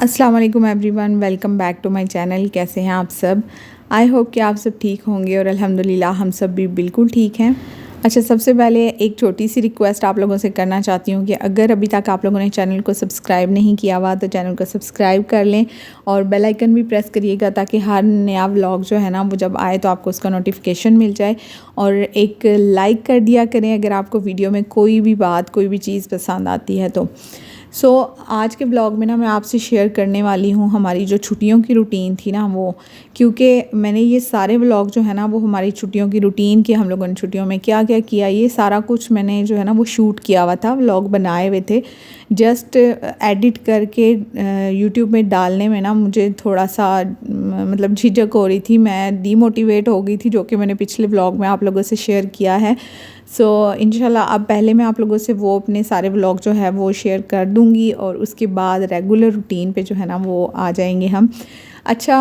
अस्सलाम वालेकुम everyone, welcome back to my channel. कैसे हैं आप सब? आई होप कि आप सब ठीक होंगे और अल्हम्दुलिल्लाह हम सब भी बिल्कुल ठीक हैं। अच्छा, सबसे पहले एक छोटी सी रिक्वेस्ट आप लोगों से करना चाहती हूँ कि अगर अभी तक आप लोगों ने चैनल को सब्सक्राइब नहीं किया हुआ तो चैनल को सब्सक्राइब कर लें और बेल आइकन भी प्रेस करिएगा ताकि हर नया व्लॉग जो है ना वो जब आए तो आपको उसका नोटिफिकेशन मिल जाए। और एक लाइक कर दिया करें अगर आपको वीडियो में कोई भी बात, कोई भी चीज़ पसंद आती है तो। आज के ब्लॉग में ना मैं आपसे शेयर करने वाली हूँ हमारी जो छुट्टियों की रूटीन थी ना वो, क्योंकि मैंने ये सारे व्लॉग जो है ना वो हमारी छुट्टियों की रूटीन की, हम लोगों ने छुट्टियों में क्या क्या किया, ये सारा कुछ मैंने जो है ना वो शूट किया हुआ था, व्लॉग बनाए हुए थे। जस्ट एडिट करके यूट्यूब में डालने में ना मुझे थोड़ा सा मतलब झिझक हो रही थी, मैं डीमोटिवेट हो गई थी, जो कि मैंने पिछले व्लॉग में आप लोगों से शेयर किया है। इंशाल्लाह अब पहले मैं आप लोगों से वो अपने सारे व्लॉग जो है वो शेयर कर दूँगी और उसके बाद रेगुलर रूटीन पे जो है ना वो आ जाएंगे हम। अच्छा,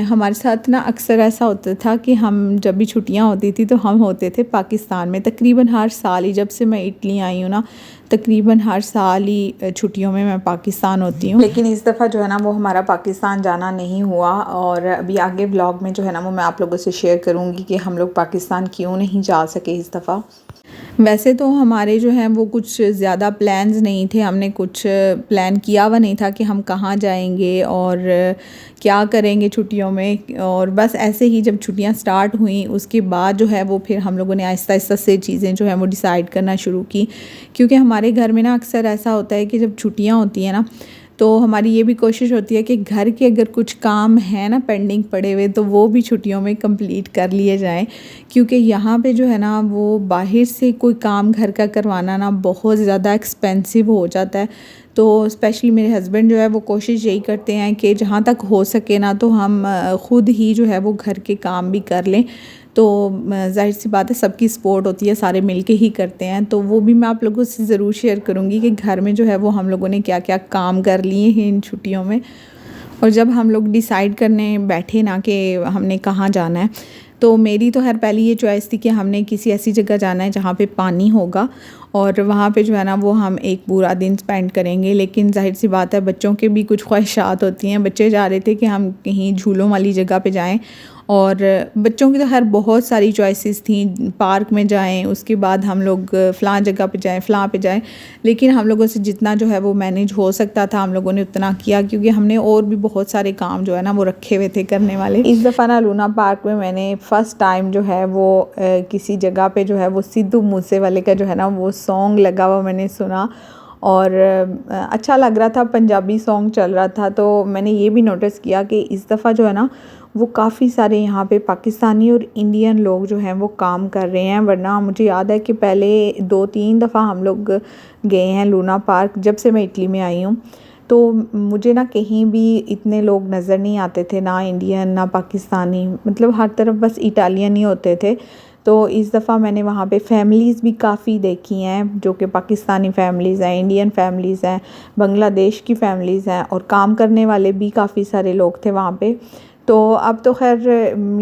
हमारे साथ ना अक्सर ऐसा होता था कि हम जब भी छुट्टियां होती थी तो हम होते थे पाकिस्तान में। तकरीबन हर साल ही, जब से मैं इटली आई हूँ ना, तकरीबन हर साल ही छुट्टियों में मैं पाकिस्तान होती हूँ। लेकिन इस दफ़ा जो है ना वो हमारा पाकिस्तान जाना नहीं हुआ और अभी आगे ब्लॉग में जो है ना वो मैं आप लोगों से शेयर करूँगी कि हम लोग पाकिस्तान क्यों नहीं जा सके इस दफ़ा। वैसे तो हमारे जो हैं वो कुछ ज़्यादा प्लान्स नहीं थे, हमने कुछ प्लान किया हुआ नहीं था कि हम कहाँ जाएंगे और क्या करेंगे छुट्टियों में। और बस ऐसे ही जब छुट्टियां स्टार्ट हुई उसके बाद जो है वो फिर हम लोगों ने आहिस्ता आहिस्ता से चीज़ें जो है वो डिसाइड करना शुरू की। क्योंकि हमारे घर में ना अक्सर ऐसा होता है कि जब छुट्टियाँ होती हैं ना तो हमारी ये भी कोशिश होती है कि घर के अगर कुछ काम है ना पेंडिंग पड़े हुए तो वो भी छुट्टियों में कंप्लीट कर लिए जाएं। क्योंकि यहाँ पे जो है ना वो बाहर से कोई काम घर का करवाना ना बहुत ज़्यादा एक्सपेंसिव हो जाता है। तो स्पेशली मेरे हस्बैंड जो है वो कोशिश यही करते हैं कि जहाँ तक हो सके ना तो हम ख़ुद ही जो है वो घर के काम भी कर लें। तो ज़ाहिर सी बात है सबकी सपोर्ट होती है, सारे मिलके ही करते हैं। तो वो भी मैं आप लोगों से ज़रूर शेयर करूँगी कि घर में जो है वो हम लोगों ने क्या क्या काम कर लिए हैं इन छुट्टियों में। और जब हम लोग डिसाइड करने बैठे ना कि हमने कहाँ जाना है, तो मेरी तो हर पहली ये चॉइस थी कि हमने किसी ऐसी जगह जाना है जहाँ पे पानी होगा और वहाँ पे जो है ना वो हम एक पूरा दिन स्पेंड करेंगे। लेकिन जाहिर सी बात है बच्चों के भी कुछ ख्वाहिशात होती हैं। बच्चे चाह रहे थे कि हम कहीं झूलों वाली जगह पे जाएं और बच्चों की तो हर बहुत सारी चॉइसेस थी, पार्क में जाएं, उसके बाद हम लोग फ़लाँ जगह पे जाएं, फ़लाँ पे जाएं। लेकिन हम लोगों से जितना जो है वो मैनेज हो सकता था हम लोगों ने उतना किया, क्योंकि हमने और भी बहुत सारे काम जो है ना वो रखे हुए थे करने वाले। इस दफ़ा ना लूना पार्क में मैंने फ़र्स्ट टाइम जो है वो किसी जगह पे जो है वो सिद्धू मूसेवाले का जो है ना वो सॉन्ग लगा हुआ मैंने सुना और अच्छा लग रहा था, पंजाबी सॉन्ग चल रहा था। तो मैंने ये भी नोटिस किया कि इस दफ़ा जो है ना वो काफ़ी सारे यहाँ पे पाकिस्तानी और इंडियन लोग जो हैं वो काम कर रहे हैं। वरना मुझे याद है कि पहले 2-3 दफ़ा हम लोग गए हैं लूना पार्क जब से मैं इटली में आई हूँ, तो मुझे ना कहीं भी इतने लोग नज़र नहीं आते थे, ना इंडियन ना पाकिस्तानी, मतलब हर तरफ बस इटालियन ही होते थे। तो इस दफ़ा मैंने वहाँ पे फैमिलीज़ भी काफ़ी देखी हैं, जो कि पाकिस्तानी फैमिलीज़ हैं, इंडियन फैमिलीज़ हैं, बांग्लादेश की फैमिलीज़ हैं और काम करने वाले भी काफ़ी सारे लोग थे वहाँ पे। तो अब तो खैर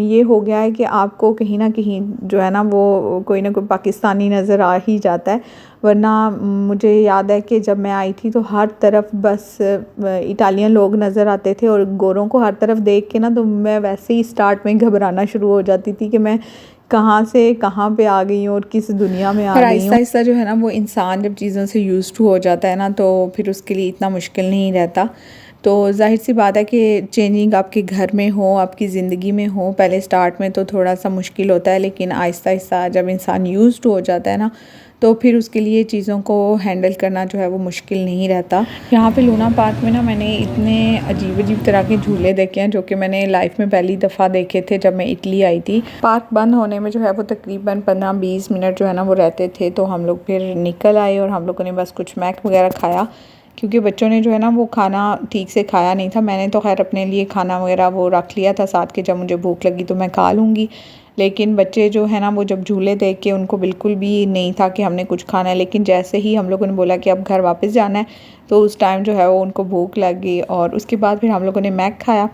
ये हो गया है कि आपको कहीं ना कहीं जो है ना वो कोई ना कोई पाकिस्तानी नज़र आ ही जाता है। वरना मुझे याद है कि जब मैं आई थी तो हर तरफ बस इटालियन लोग नज़र आते थे और गोरों को हर तरफ देख के ना तो मैं वैसे ही स्टार्ट में घबराना शुरू हो जाती थी कि मैं कहाँ से कहाँ पे आ गई हूँ और किस दुनिया में आ गई हूँ। आहिस्ता आहिस्ता जो है ना वो इंसान जब चीज़ों से यूज़ टू हो जाता है ना तो फिर उसके लिए इतना मुश्किल नहीं रहता। तो जाहिर सी बात है कि चेंजिंग आपके घर में हो, आपकी ज़िंदगी में हो, पहले स्टार्ट में तो थोड़ा सा मुश्किल होता है, लेकिन आहिस्ता आहिस्ता जब इंसान यूज़ टू हो जाता है ना तो फिर उसके लिए चीज़ों को हैंडल करना जो है वो मुश्किल नहीं रहता। यहाँ पे लूना पार्क में ना मैंने इतने अजीब अजीब तरह के झूले देखे हैं जो कि मैंने लाइफ में पहली दफ़ा देखे थे जब मैं इटली आई थी। पार्क बंद होने में जो है वो तकरीबन 15-20 मिनट जो है ना वो रहते थे। तो हम लोग फिर निकल आए और हम लोगों ने बस कुछ मैक वगैरह खाया, क्योंकि बच्चों ने जो है ना वो खाना ठीक से खाया नहीं था। मैंने तो खैर अपने लिए खाना वगैरह वो रख लिया था साथ के, जब मुझे भूख लगी तो मैं खा लूँगी। लेकिन बच्चे जो है ना वो जब झूले देख के उनको बिल्कुल भी नहीं था कि हमने कुछ खाना है। लेकिन जैसे ही हम लोगों ने बोला कि अब घर वापस जाना है तो उस टाइम जो है वो उनको भूख लग गई और उसके बाद फिर हम लोगों ने मैक खाया।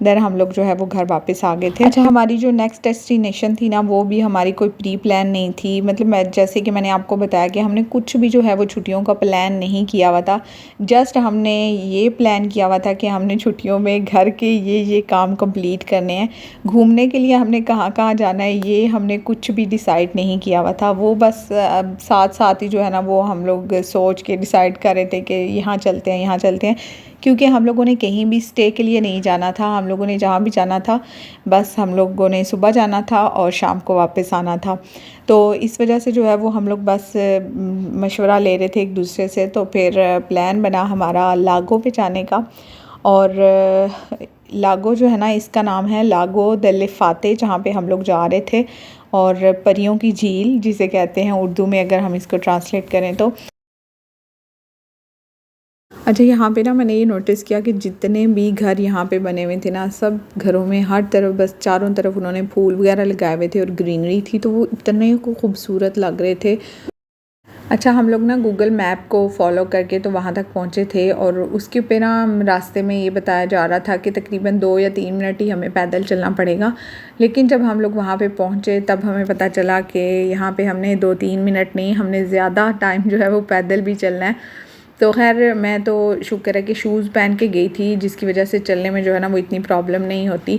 देन हम लोग जो है वो घर वापस आ गए थे। अच्छा, हमारी जो नेक्स्ट डेस्टिनेशन थी ना वो भी हमारी कोई प्री प्लान नहीं थी। मतलब मैं जैसे कि मैंने आपको बताया कि हमने कुछ भी जो है वो छुट्टियों का प्लान नहीं किया हुआ था। जस्ट हमने ये प्लान किया हुआ था कि हमने छुट्टियों में घर के ये काम कंप्लीट करने हैं। घूमने के लिए हमने कहाँ कहाँ जाना है ये हमने कुछ भी डिसाइड नहीं किया हुआ था। वो बस साथ साथ ही जो है ना वो हम लोग सोच के डिसाइड कर रहे थे कि यहाँ चलते हैं यहाँ चलते हैं, क्योंकि हम लोगों ने कहीं भी स्टे के लिए नहीं जाना था। हम लोगों ने जहाँ भी जाना था बस हम लोगों ने सुबह जाना था और शाम को वापस आना था। तो इस वजह से जो है वो हम लोग बस मशवरा ले रहे थे एक दूसरे से। तो फिर प्लान बना हमारा लागो पे जाने का। और लागो जो है ना इसका नाम है लागो दल फाते, जहाँ पे हम लोग जा रहे थे। और परियों की झील जिसे कहते हैं उर्दू में अगर हम इसको ट्रांसलेट करें तो। अच्छा, यहाँ पे ना मैंने ये नोटिस किया कि जितने भी घर यहाँ पे बने हुए थे ना सब घरों में हर तरफ बस चारों तरफ उन्होंने फूल वगैरह लगाए हुए थे और ग्रीनरी थी, तो वो इतने को खूबसूरत लग रहे थे। अच्छा, हम लोग ना गूगल मैप को फॉलो करके तो वहाँ तक पहुँचे थे और उसके पे ना रास्ते में ये बताया जा रहा था कि तकरीबन 2 या 3 मिनट ही हमें पैदल चलना पड़ेगा। लेकिन जब हम लोग वहाँ पे पहुँचे तब हमें पता चला कि यहाँ पे हमने 2-3 मिनट नहीं, हमने ज़्यादा टाइम जो है वो पैदल भी चलना है। तो खैर मैं तो शुक्र है कि शूज़ पहन के गई थी, जिसकी वजह से चलने में जो है ना वो इतनी प्रॉब्लम नहीं होती।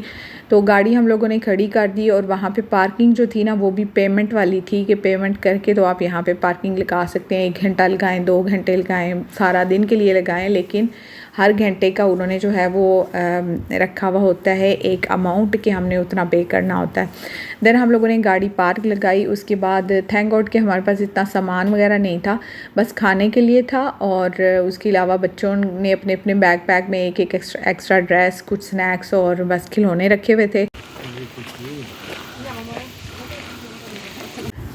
तो गाड़ी हम लोगों ने खड़ी कर दी और वहाँ पे पार्किंग जो थी ना वो भी पेमेंट वाली थी कि पेमेंट करके तो आप यहाँ पे पार्किंग लगा सकते हैं। 1 घंटा लगाएं, 2 घंटे लगाएं, सारा दिन के लिए लगाएं, लेकिन हर घंटे का उन्होंने जो है वो रखा हुआ होता है एक अमाउंट कि हमने उतना पे करना होता है। देन हम लोगों ने गाड़ी पार्क लगाई। उसके बाद थैंक गॉड कि हमारे पास इतना सामान वगैरह नहीं था, बस खाने के लिए था। और उसके अलावा बच्चों ने अपने अपने बैग में एक एक्स्ट्रा ड्रेस, कुछ स्नैक्स और बस खिलौने रखे हुए थे।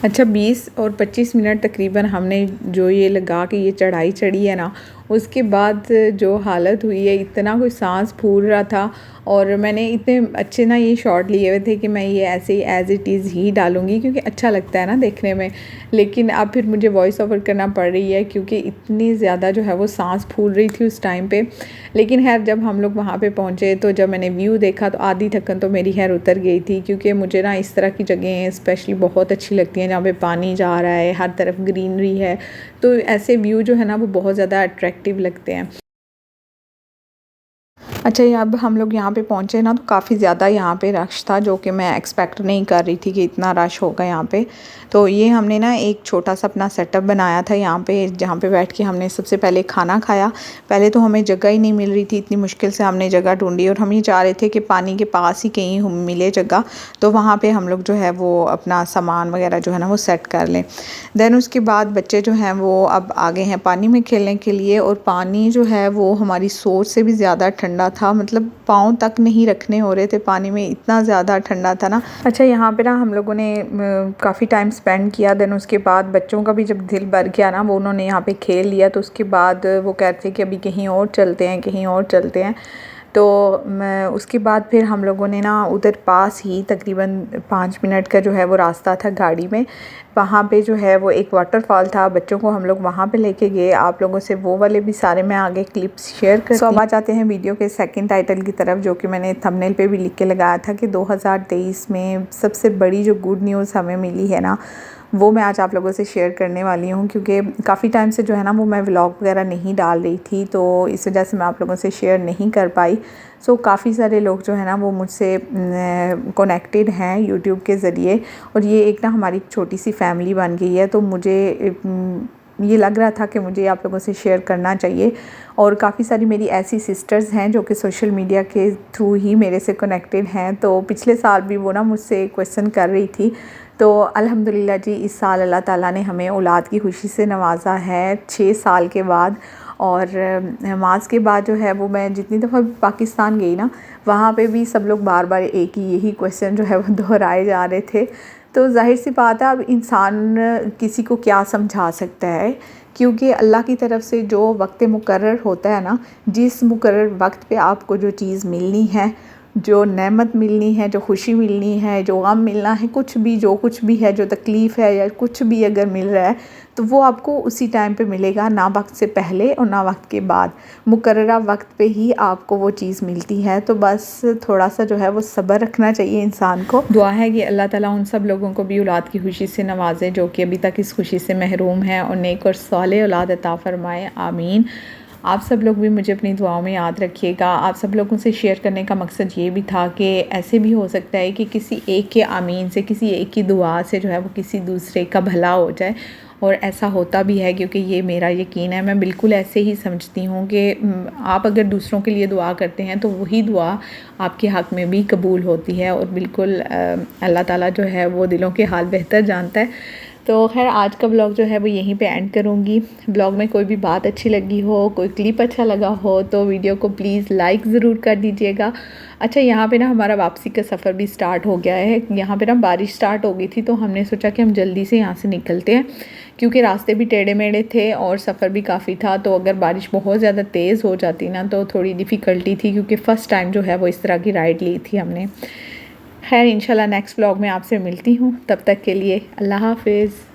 अच्छा, 20 और 25 मिनट तकरीबन हमने जो ये लगा के ये चढ़ाई चढ़ी है ना, उसके बाद जो हालत हुई है, इतना कोई सांस फूल रहा था। और मैंने इतने अच्छे ना ये शॉट लिए हुए थे कि मैं ये ऐसे ही एज़ इट इज़ ही डालूँगी क्योंकि अच्छा लगता है ना देखने में। लेकिन अब फिर मुझे वॉइस ओवर करना पड़ रही है क्योंकि इतनी ज़्यादा जो है वो सांस फूल रही थी उस टाइम पे। लेकिन खैर जब हम लोग वहाँ पे पहुँचे तो जब मैंने व्यू देखा तो आधी थकन तो मेरी खैर उतर गई थी, क्योंकि मुझे ना इस तरह की जगहें स्पेशली बहुत अच्छी लगती हैं जहाँ पे पानी जा रहा है, हर तरफ ग्रीनरी है। तो ऐसे व्यू जो है ना वो बहुत ज़्यादा अट्रैक्टिव लगते हैं। अच्छा, ये अब हम लोग यहाँ पे पहुँचे ना तो काफ़ी ज़्यादा यहाँ पे रश था, जो कि मैं एक्सपेक्ट नहीं कर रही थी कि इतना रश होगा यहाँ पे। तो ये हमने ना एक छोटा सा अपना सेटअप बनाया था यहाँ पे, जहाँ पे बैठ के हमने सबसे पहले खाना खाया। पहले तो हमें जगह ही नहीं मिल रही थी, इतनी मुश्किल से हमने जगह ढूंढी और हम ये चाह रहे थे कि पानी के पास ही कहीं मिले जगह, तो वहाँ पर हम लोग जो है वो अपना सामान वगैरह जो है ना वो सेट कर लें। देन उसके बाद बच्चे जो हैं वो अब आ गए हैं पानी में खेलने के लिए, और पानी जो है वो हमारी सोच से भी ज़्यादा ठंडा था। मतलब पाँव तक नहीं रखने हो रहे थे पानी में, इतना ज़्यादा ठंडा था ना। अच्छा, यहाँ पे ना हम लोगों ने काफ़ी टाइम स्पेंड किया। देन उसके बाद बच्चों का भी जब दिल भर गया ना, वो उन्होंने यहाँ पे खेल लिया, तो उसके बाद वो कहते हैं कि अभी कहीं और चलते हैं, कहीं और चलते हैं। तो उसके बाद फिर हम लोगों ने ना उधर पास ही तकरीबन 5 मिनट का जो है वो रास्ता था गाड़ी में, वहाँ पे जो है वो एक वाटरफॉल था। बच्चों को हम लोग वहाँ पे लेके गए। आप लोगों से वो वाले भी सारे मैं आगे क्लिप्स शेयर करती हूँ। सो अब आ जाते हैं वीडियो के सेकंड टाइटल की तरफ, जो कि मैंने थंबनेल पे भी लिख के लगाया था कि 2023 में सबसे बड़ी जो गुड न्यूज़ हमें मिली है ना, वो मैं आज आप लोगों से शेयर करने वाली हूँ। क्योंकि काफ़ी टाइम से जो है ना वो मैं व्लॉग वगैरह नहीं डाल रही थी, तो इस वजह से मैं आप लोगों से शेयर नहीं कर पाई। सो काफ़ी सारे लोग जो है ना वो मुझसे कनेक्टेड हैं यूट्यूब के ज़रिए, और ये एक ना हमारी छोटी सी फैमिली बन गई है। तो मुझे ये लग रहा था कि मुझे आप लोगों से शेयर करना चाहिए। और काफ़ी सारी मेरी ऐसी सिस्टर्स हैं जो कि सोशल मीडिया के थ्रू ही मेरे से कनेक्टेड हैं। तो पिछले साल भी वो ना मुझसे क्वेश्चन कर रही थी। तो अल्हम्दुलिल्लाह जी, इस साल अल्लाह ताला ने हमें औलाद की खुशी से नवाजा है 6 साल के बाद। और नमाज के बाद जो है वो मैं जितनी दफ़ा पाकिस्तान गई ना, वहाँ पे भी सब लोग बार बार एक ही यही क्वेश्चन जो है वो दोहराए जा रहे थे। तो जाहिर सी बात है, अब इंसान किसी को क्या समझा सकता है, क्योंकि अल्लाह की तरफ से जो वक्त मुकर्रर होता है ना, जिस मुकर्रर वक्त पे आपको जो चीज़ मिलनी है जो नेमत मिलनी है, जो खुशी मिलनी है, जो गम मिलना है, कुछ भी है, जो तकलीफ़ है या कुछ भी अगर मिल रहा है तो वो आपको उसी टाइम पे मिलेगा, ना वक्त से पहले और ना वक्त के बाद। मुकर्ररा वक्त पे ही आपको वो चीज़ मिलती है। तो बस थोड़ा सा जो है वो सब्र रखना चाहिए इंसान को। दुआ है कि अल्लाह ताला उन सब लोगों को भी औलाद की खुशी से नवाजे जो कि अभी तक इस खुशी से महरूम हैं, और नेक और साले औलाद अता फ़रमाए, आमीन। आप सब लोग भी मुझे अपनी दुआओं में याद रखिएगा। आप सब लोगों से शेयर करने का मकसद ये भी था कि ऐसे भी हो सकता है कि किसी एक के आमीन से, किसी एक की दुआ से जो है वो किसी दूसरे का भला हो जाए, और ऐसा होता भी है, क्योंकि ये मेरा यकीन है। मैं बिल्कुल ऐसे ही समझती हूँ कि आप अगर दूसरों के लिए दुआ करते हैं तो वही दुआ आपके हक़ में भी कबूल होती है, और बिल्कुल अल्लाह ताला जो है वो दिलों के हाल बेहतर जानता है। तो खैर आज का ब्लॉग जो है वो यहीं पे एंड करूँगी। ब्लॉग में कोई भी बात अच्छी लगी हो, कोई क्लिप अच्छा लगा हो तो वीडियो को प्लीज़ लाइक ज़रूर कर दीजिएगा। अच्छा, यहाँ पे ना हमारा वापसी का सफ़र भी स्टार्ट हो गया है। यहाँ पे ना बारिश स्टार्ट हो गई थी, तो हमने सोचा कि हम जल्दी से यहाँ से निकलते हैं, क्योंकि रास्ते भी टेढ़े मेढ़े थे और सफ़र भी काफ़ी था। तो अगर बारिश बहुत ज़्यादा तेज़ हो जाती ना तो थोड़ी डिफ़िकल्टी थी, क्योंकि फ़र्स्ट टाइम जो है वो इस तरह की राइड ली थी हमने। खैर इंशाल्लाह नेक्स्ट व्लॉग में आपसे मिलती हूँ, तब तक के लिए अल्लाह हाफ़िज़।